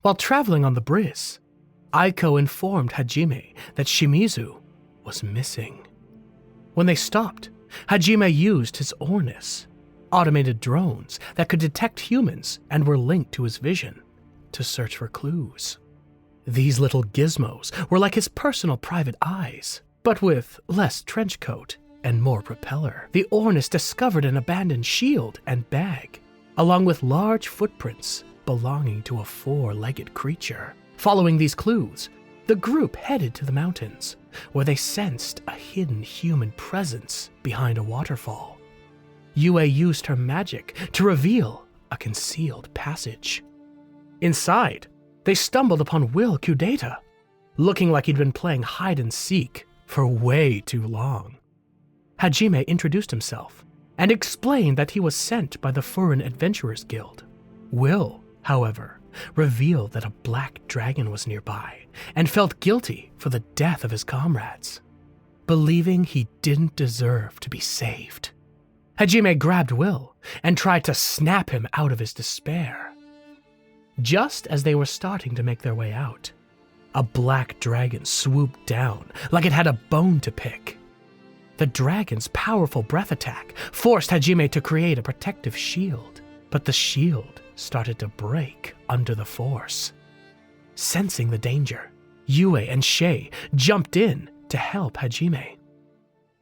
While traveling on the bris, Aiko informed Hajime that Shimizu was missing. When they stopped, Hajime used his Ornis, automated drones that could detect humans and were linked to his vision, to search for clues. These little gizmos were like his personal private eyes, but with less trench coat and more propeller. The Ornis discovered an abandoned shield and bag, along with large footprints belonging to a four-legged creature. Following these clues, the group headed to the mountains, where they sensed a hidden human presence behind a waterfall. Yue used her magic to reveal a concealed passage. Inside, they stumbled upon Will Kudeta, looking like he'd been playing hide-and-seek for way too long. Hajime introduced himself and explained that he was sent by the Furin Adventurers Guild. Will, however, revealed that a black dragon was nearby and felt guilty for the death of his comrades, believing he didn't deserve to be saved. Hajime grabbed Will and tried to snap him out of his despair. Just as they were starting to make their way out, a black dragon swooped down like it had a bone to pick. The dragon's powerful breath attack forced Hajime to create a protective shield, but the shield started to break under the force. Sensing the danger, Yue and Shay jumped in to help Hajime.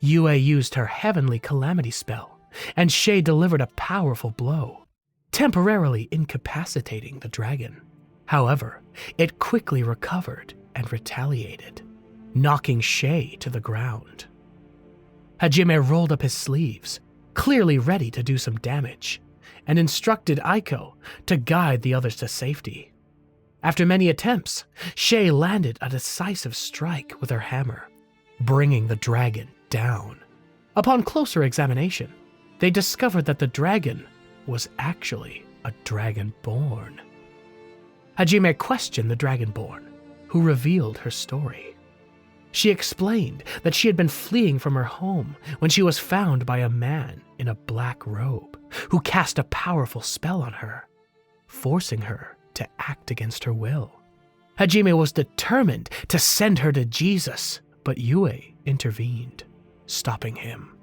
Yue used her Heavenly Calamity spell, and Shay delivered a powerful blow, temporarily incapacitating the dragon. However, it quickly recovered and retaliated, knocking Shay to the ground. Hajime rolled up his sleeves, clearly ready to do some damage, and instructed Aiko to guide the others to safety. After many attempts, Shay landed a decisive strike with her hammer, bringing the dragon down. Upon closer examination, they discovered that the dragon was actually a dragonborn. Hajime questioned the dragonborn, who revealed her story. She explained that she had been fleeing from her home when she was found by a man in a black robe who cast a powerful spell on her, forcing her to act against her will. Hajime was determined to send her to Jesus, but Yue intervened, stopping him.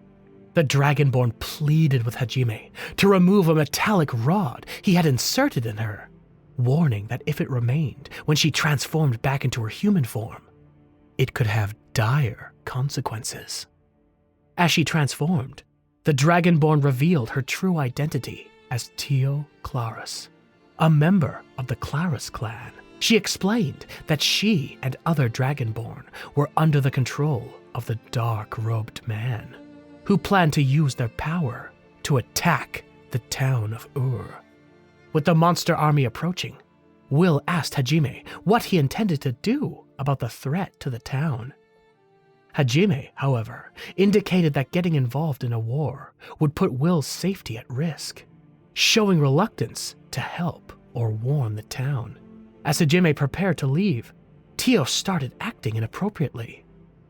The dragonborn pleaded with Hajime to remove a metallic rod he had inserted in her, warning that if it remained when she transformed back into her human form, it could have dire consequences. As she transformed, the dragonborn revealed her true identity as Tio Clarus, a member of the Clarus clan. She explained that she and other dragonborn were under the control of the dark-robed man, who planned to use their power to attack the town of Ur. With the monster army approaching, Will asked Hajime what he intended to do about the threat to the town. Hajime, however, indicated that getting involved in a war would put Will's safety at risk, showing reluctance to help or warn the town. As Hajime prepared to leave, Tio started acting inappropriately,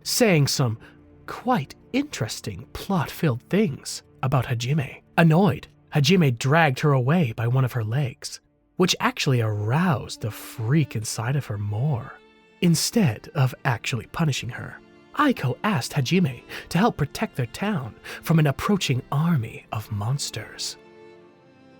saying some quite interesting plot-filled things about Hajime. Annoyed, Hajime dragged her away by one of her legs, which actually aroused the freak inside of her more. Instead of actually punishing her, Aiko asked Hajime to help protect their town from an approaching army of monsters.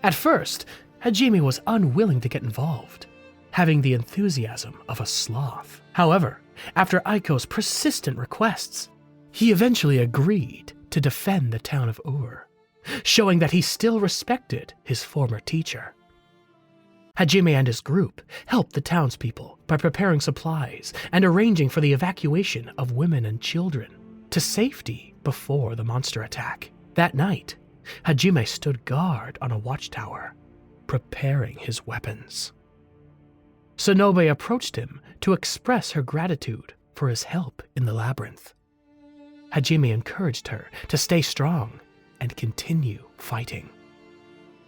At first, Hajime was unwilling to get involved, having the enthusiasm of a sloth. However, after Aiko's persistent requests, he eventually agreed to defend the town of Ur, showing that he still respected his former teacher. Hajime and his group helped the townspeople by preparing supplies and arranging for the evacuation of women and children to safety before the monster attack. That night, Hajime stood guard on a watchtower, preparing his weapons. Sonobe approached him to express her gratitude for his help in the labyrinth. Hajime encouraged her to stay strong and continue fighting.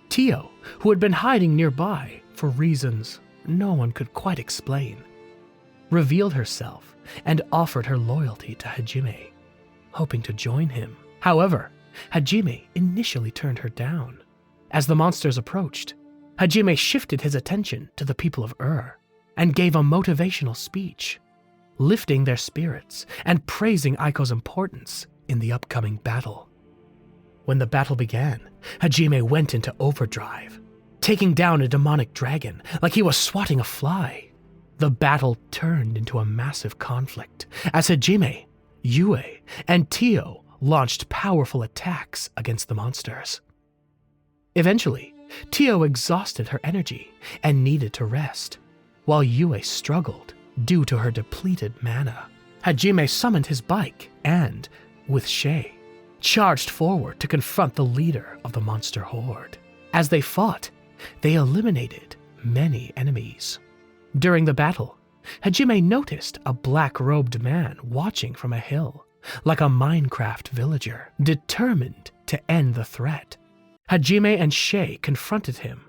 Tio, who had been hiding nearby for reasons no one could quite explain, revealed herself and offered her loyalty to Hajime, hoping to join him. However, Hajime initially turned her down. As the monsters approached, Hajime shifted his attention to the people of Ur, and gave a motivational speech, lifting their spirits and praising Aiko's importance in the upcoming battle. When the battle began, Hajime went into overdrive, taking down a demonic dragon like he was swatting a fly. The battle turned into a massive conflict as Hajime, Yue, and Tio launched powerful attacks against the monsters. Eventually, Tio exhausted her energy and needed to rest, while Yue struggled due to her depleted mana. Hajime summoned his bike and, with Shay, charged forward to confront the leader of the monster horde. As they fought, they eliminated many enemies. During the battle, Hajime noticed a black-robed man watching from a hill, like a Minecraft villager, determined to end the threat. Hajime and Shay confronted him,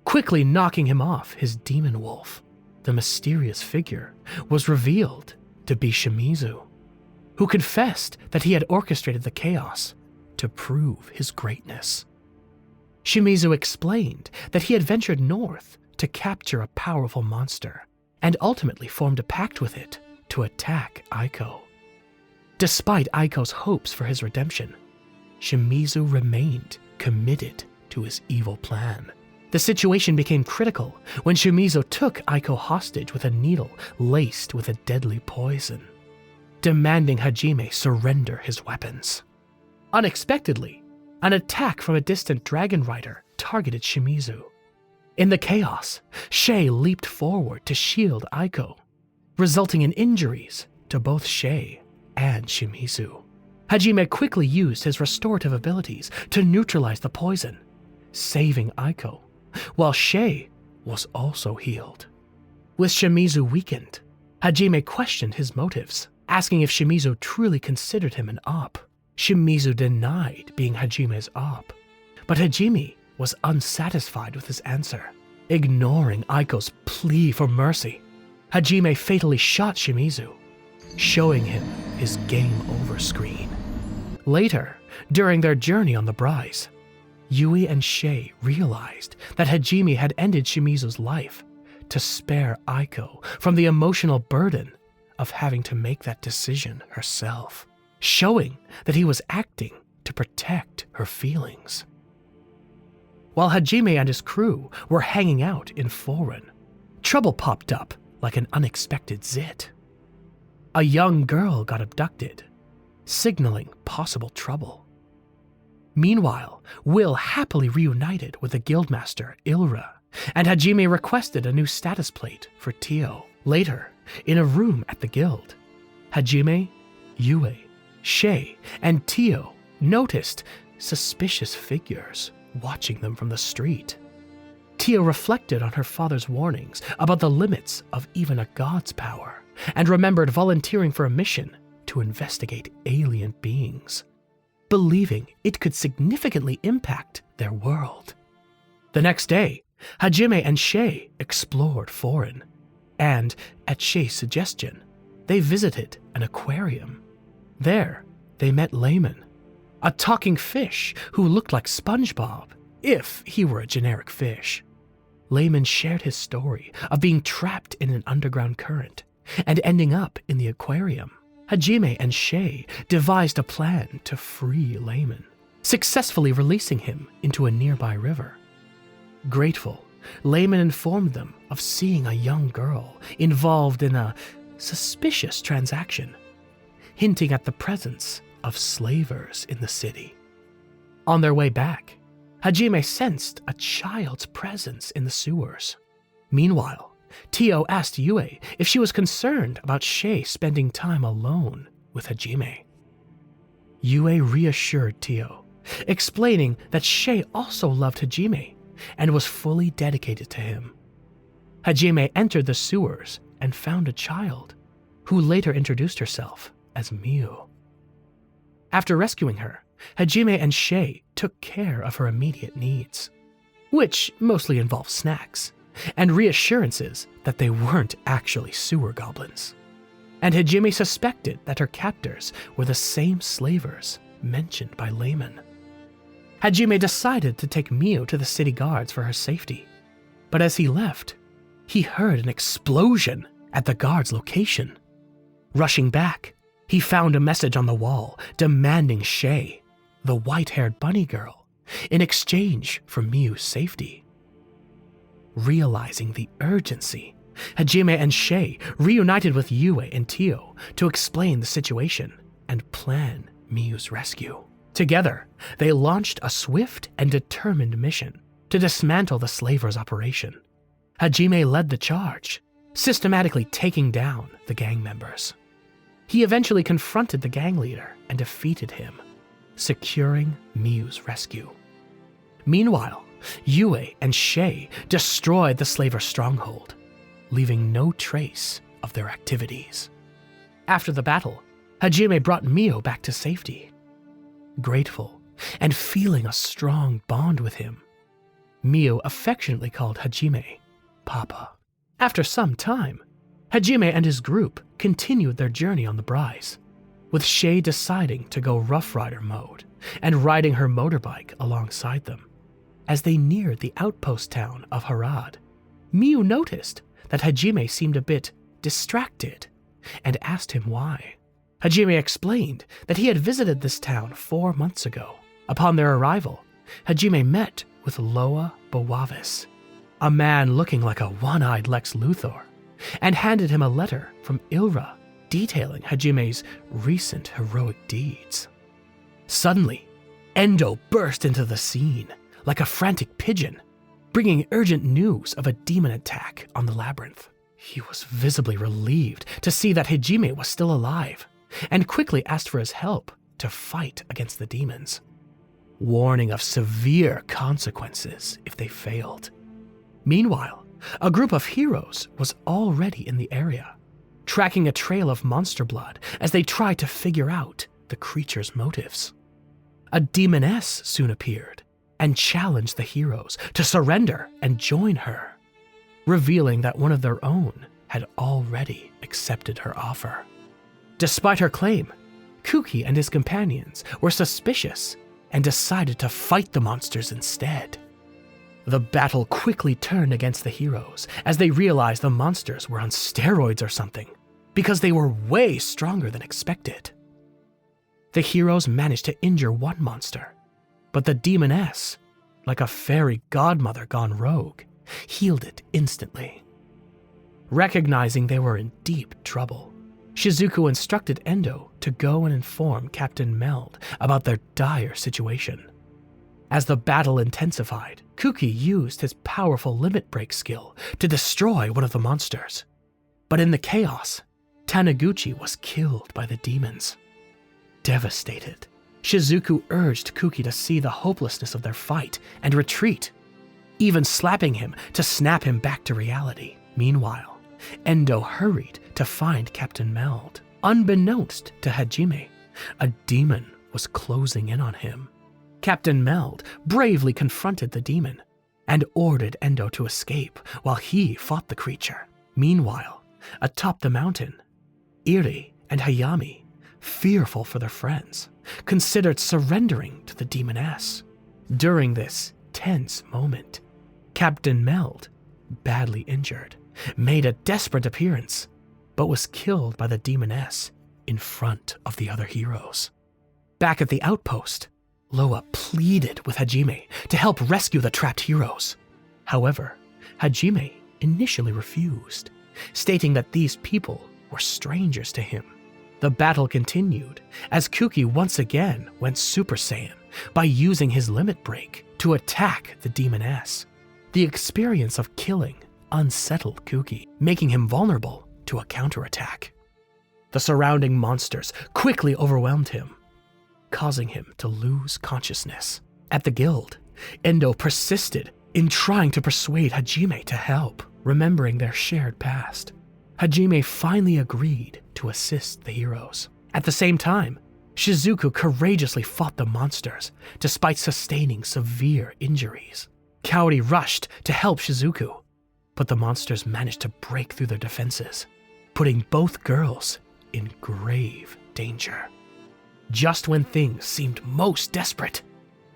quickly knocking him off his demon wolf. The mysterious figure was revealed to be Shimizu, who confessed that he had orchestrated the chaos to prove his greatness. Shimizu explained that he had ventured north to capture a powerful monster and ultimately formed a pact with it to attack Aiko. Despite Aiko's hopes for his redemption, Shimizu remained committed to his evil plan. The situation became critical when Shimizu took Aiko hostage with a needle laced with a deadly poison, demanding Hajime surrender his weapons. Unexpectedly, an attack from a distant dragon rider targeted Shimizu. In the chaos, Shay leaped forward to shield Aiko, resulting in injuries to both Shay and Shimizu. Hajime quickly used his restorative abilities to neutralize the poison, saving Aiko, while Shay was also healed. With Shimizu weakened, Hajime questioned his motives, asking if Shimizu truly considered him an op. Shimizu denied being Hajime's op, but Hajime was unsatisfied with his answer. Ignoring Aiko's plea for mercy, Hajime fatally shot Shimizu, showing him his game over screen. Later, during their journey on the Brise, Yui and Shay realized that Hajime had ended Shimizu's life to spare Aiko from the emotional burden of having to make that decision herself, showing that he was acting to protect her feelings. While Hajime and his crew were hanging out in Foreign, trouble popped up like an unexpected zit. A young girl got abducted, signaling possible trouble. Meanwhile, Will happily reunited with the guildmaster Ilra, and Hajime requested a new status plate for Tio. Later, in a room at the guild, Hajime, Yue, Shay, and Tio noticed suspicious figures watching them from the street. Tio reflected on her father's warnings about the limits of even a god's power, and remembered volunteering for a mission to investigate alien beings, believing it could significantly impact their world. The next day, Hajime and Shay explored Foreign, and, at Shay's suggestion, they visited an aquarium. There, they met Layman, a talking fish who looked like SpongeBob, if he were a generic fish. Layman shared his story of being trapped in an underground current and ending up in the aquarium. Hajime and Shay devised a plan to free Layman, successfully releasing him into a nearby river. Grateful, Layman informed them of seeing a young girl involved in a suspicious transaction, hinting at the presence of slavers in the city. On their way back, Hajime sensed a child's presence in the sewers. Meanwhile, Tio asked Yue if she was concerned about Shay spending time alone with Hajime. Yue reassured Tio, explaining that Shay also loved Hajime and was fully dedicated to him. Hajime entered the sewers and found a child, who later introduced herself as Miu. After rescuing her, Hajime and Shay took care of her immediate needs, which mostly involved snacks and reassurances that they weren't actually sewer goblins. And Hajime suspected that her captors were the same slavers mentioned by Layman. Hajime decided to take Miu to the city guards for her safety, but as he left, he heard an explosion at the guard's location. Rushing back, he found a message on the wall demanding Shay, the white-haired bunny girl, in exchange for Miyu's safety. Realizing the urgency, Hajime and Shay reunited with Yue and Tio to explain the situation and plan Miyu's rescue. Together, they launched a swift and determined mission to dismantle the slavers' operation. Hajime led the charge, systematically taking down the gang members. He eventually confronted the gang leader and defeated him, securing Miyu's rescue. Meanwhile, Yue and Shay destroyed the slaver stronghold, leaving no trace of their activities. After the battle, Hajime brought Miyu back to safety. Grateful and feeling a strong bond with him, Miyu affectionately called Hajime Papa. After some time, Hajime and his group continued their journey on the Brise, with Shay deciding to go Rough Rider mode and riding her motorbike alongside them. As they neared the outpost town of Harad, Miyu noticed that Hajime seemed a bit distracted and asked him why. Hajime explained that he had visited this town 4 months ago. Upon their arrival, Hajime met with Loa Bowavis, a man looking like a one-eyed Lex Luthor, and handed him a letter from Ilra detailing Hajime's recent heroic deeds. Suddenly, Endo burst into the scene like a frantic pigeon, bringing urgent news of a demon attack on the labyrinth. He was visibly relieved to see that Hajime was still alive, and quickly asked for his help to fight against the demons, warning of severe consequences if they failed. Meanwhile, a group of heroes was already in the area, tracking a trail of monster blood as they tried to figure out the creature's motives. A demoness soon appeared and challenged the heroes to surrender and join her, revealing that one of their own had already accepted her offer. Despite her claim, Kuki and his companions were suspicious and decided to fight the monsters instead. The battle quickly turned against the heroes as they realized the monsters were on steroids or something, because they were way stronger than expected. The heroes managed to injure one monster, but the demoness, like a fairy godmother gone rogue, healed it instantly. Recognizing they were in deep trouble, Shizuku instructed Endo to go and inform Captain Meld about their dire situation. As the battle intensified, Kuki used his powerful limit break skill to destroy one of the monsters. But in the chaos, Taniguchi was killed by the demons. Devastated, Shizuku urged Kuki to see the hopelessness of their fight and retreat, even slapping him to snap him back to reality. Meanwhile, Endo hurried to find Captain Meld. Unbeknownst to Hajime, a demon was closing in on him. Captain Meld bravely confronted the demon and ordered Endo to escape while he fought the creature. Meanwhile, atop the mountain, Iri and Hayami, fearful for their friends, considered surrendering to the demoness. During this tense moment, Captain Meld, badly injured, made a desperate appearance, but was killed by the demoness in front of the other heroes. Back at the outpost, Loa pleaded with Hajime to help rescue the trapped heroes. However, Hajime initially refused, stating that these people were strangers to him. The battle continued as Kuki once again went Super Saiyan by using his limit break to attack the demoness. The experience of killing unsettled Kuki, making him vulnerable to a counterattack. The surrounding monsters quickly overwhelmed him, causing him to lose consciousness. At the guild, Endo persisted in trying to persuade Hajime to help, remembering their shared past. Hajime finally agreed to assist the heroes. At the same time, Shizuku courageously fought the monsters despite sustaining severe injuries. Kaori rushed to help Shizuku, but the monsters managed to break through their defenses, putting both girls in grave danger. Just when things seemed most desperate,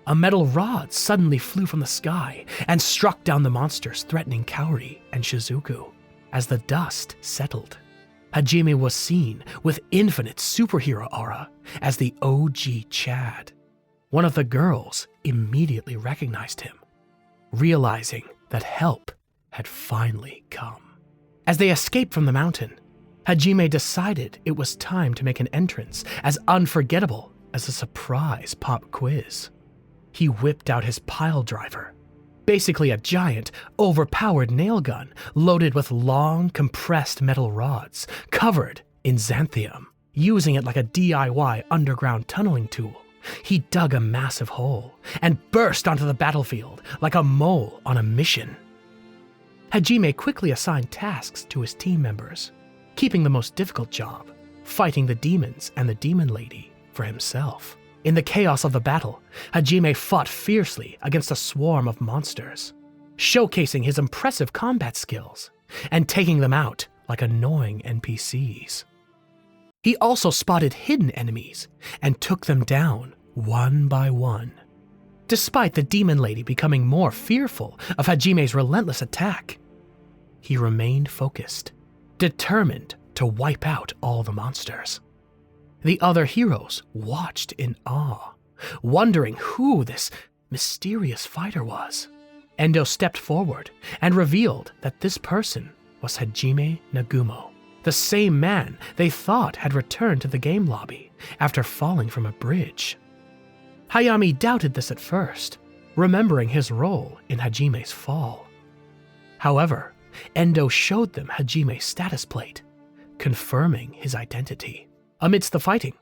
a metal rod suddenly flew from the sky and struck down the monsters, threatening Kaori and Shizuku. As the dust settled, Hajime was seen with infinite superhero aura as the OG Chad. One of the girls immediately recognized him, realizing that help had finally come. As they escaped from the mountain, Hajime decided it was time to make an entrance as unforgettable as a surprise pop quiz. He whipped out his pile driver, basically a giant, overpowered nail gun loaded with long, compressed metal rods covered in xanthium. Using it like a DIY underground tunneling tool, he dug a massive hole and burst onto the battlefield like a mole on a mission. Hajime quickly assigned tasks to his team members, keeping the most difficult job, fighting the demons and the demon lady, for himself. In the chaos of the battle, Hajime fought fiercely against a swarm of monsters, showcasing his impressive combat skills and taking them out like annoying NPCs. He also spotted hidden enemies and took them down one by one. Despite the demon lady becoming more fearful of Hajime's relentless attack, he remained focused, determined to wipe out all the monsters. The other heroes watched in awe, wondering who this mysterious fighter was. Endo stepped forward and revealed that this person was Hajime Nagumo, the same man they thought had returned to the game lobby after falling from a bridge. Hayami doubted this at first, remembering his role in Hajime's fall. However, Endo showed them Hajime's status plate, confirming his identity. Amidst the fighting,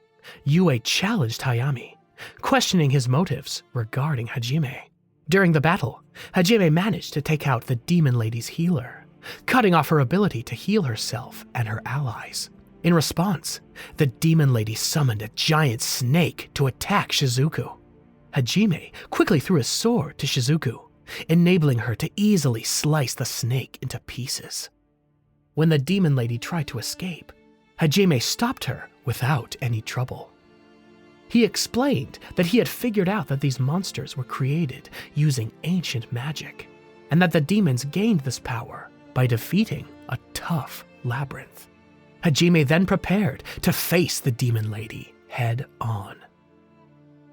Yue challenged Hayami, questioning his motives regarding Hajime. During the battle, Hajime managed to take out the demon lady's healer, cutting off her ability to heal herself and her allies. In response, the demon lady summoned a giant snake to attack Shizuku. Hajime quickly threw his sword to Shizuku, enabling her to easily slice the snake into pieces. When the demon lady tried to escape, Hajime stopped her without any trouble. He explained that he had figured out that these monsters were created using ancient magic, and that the demons gained this power by defeating a tough labyrinth. Hajime then prepared to face the demon lady head on.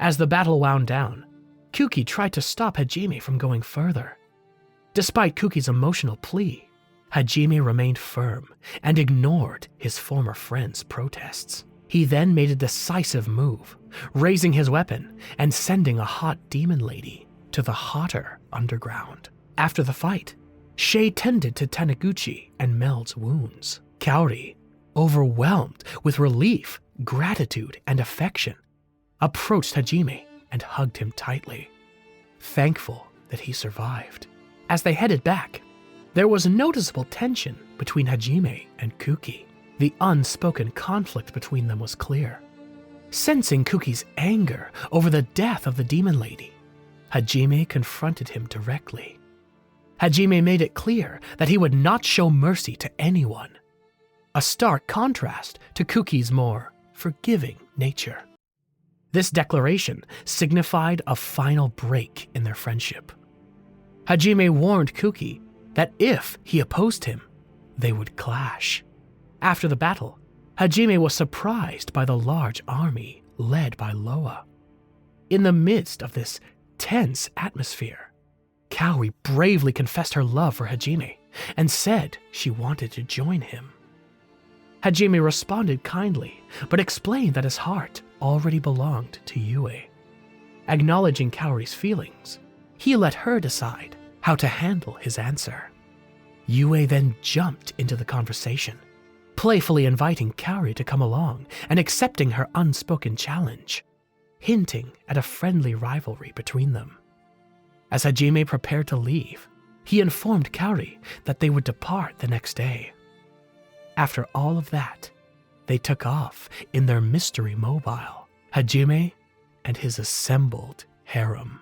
As the battle wound down, Kuki tried to stop Hajime from going further. Despite Kuki's emotional plea, Hajime remained firm and ignored his former friend's protests. He then made a decisive move, raising his weapon and sending a hot demon lady to the hotter underground. After the fight, Shay tended to Taniguchi and Meld's wounds. Kaori, overwhelmed with relief, gratitude, and affection, approached Hajime and hugged him tightly, thankful that he survived. As they headed back, there was noticeable tension between Hajime and Kuki. The unspoken conflict between them was clear. Sensing Kuki's anger over the death of the demon lady, Hajime confronted him directly. Hajime made it clear that he would not show mercy to anyone, a stark contrast to Kuki's more forgiving nature. This declaration signified a final break in their friendship. Hajime warned Kuki that if he opposed him, they would clash. After the battle, Hajime was surprised by the large army led by Loa. In the midst of this tense atmosphere, Kaori bravely confessed her love for Hajime and said she wanted to join him. Hajime responded kindly, but explained that his heart already belonged to Yue. Acknowledging Kaori's feelings, he let her decide how to handle his answer. Yue then jumped into the conversation, playfully inviting Kaori to come along and accepting her unspoken challenge, hinting at a friendly rivalry between them. As Hajime prepared to leave, he informed Kaori that they would depart the next day. After all of that, they took off in their mystery mobile, Hajime and his assembled harem.